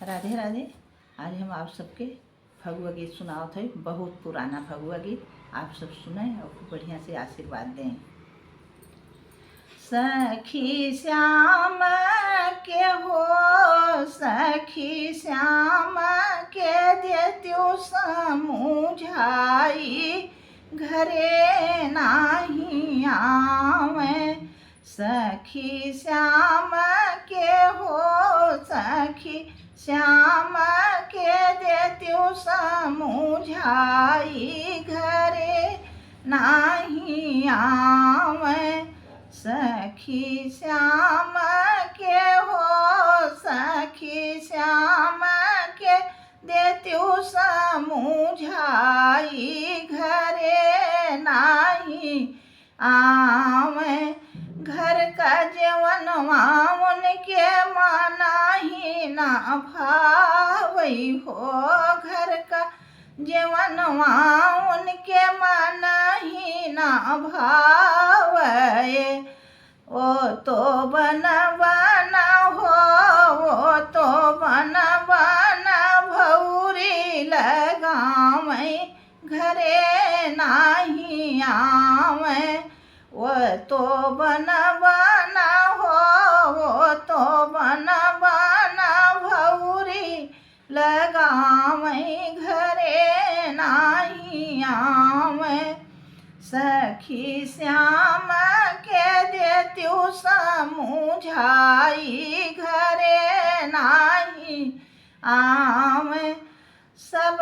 राधे राधे। आज हम आप सबके फगुआ गीत सुनावत हई। बहुत पुराना फगुआ गीत आप सब सुने और खूब बढ़िया से आशीर्वाद दें। सखी श्याम के हो, सखी श्याम के देत्यो समुझाई, घरे नाही आवे। सखी श्याम के हो, सखी श्याम के देत्यो समुझाई, घरे नाही आवे। सखी श्याम के हो, सखी श्याम के देत्यो समुझाई, घरे नाही आवे। घर का जीवनवा उनके मानाही ना भावई हो, घर का जीवनवा उनके मानाही ना भावए। ओ तो बनवाना हो, वो तो बनवाना भौरी लगावई, घरे नाही आवे। वो तो बनवाना हो, वो तो बनवाना भौरी लगावई, घरे नाही आवे। सखी श्याम के देत्यो समुझाई, घरे नाही आवे। सब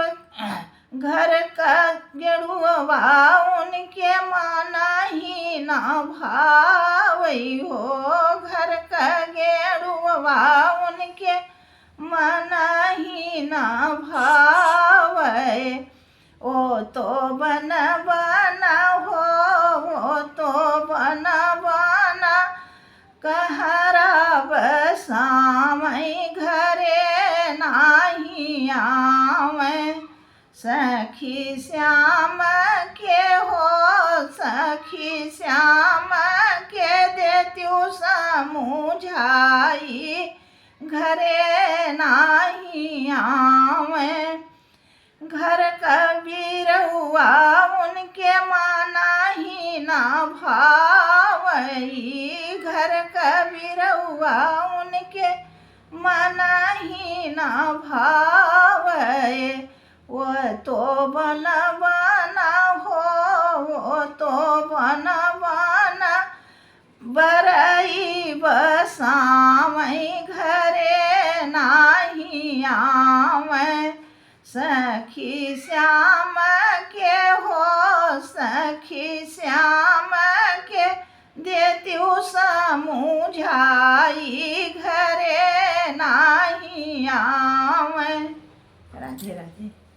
घर का गेरुआ उनके मानाही ना भावई हो, घर का गेरुआ उनके मानाही ना भावई। ओ तो बनवाना हो, वो तो बनवाना कहरा बसावई, घरे नाही आवे। सखी श्याम के हो, सखी श्याम के देत्यो समुझाई, घरे नाही आवे। घर का बिरहुआ उनके मानाही ना भावई, घर का बिरहुआ उनके मानाही ना भावए। वो तो बनवाना हो, वो तो बनवाना बरई बसावई, घरे नाही आवे। सखी श्याम के हो, सखी श्याम के देत्यो समुझाई, घरे नाही आवे। राधे राधे।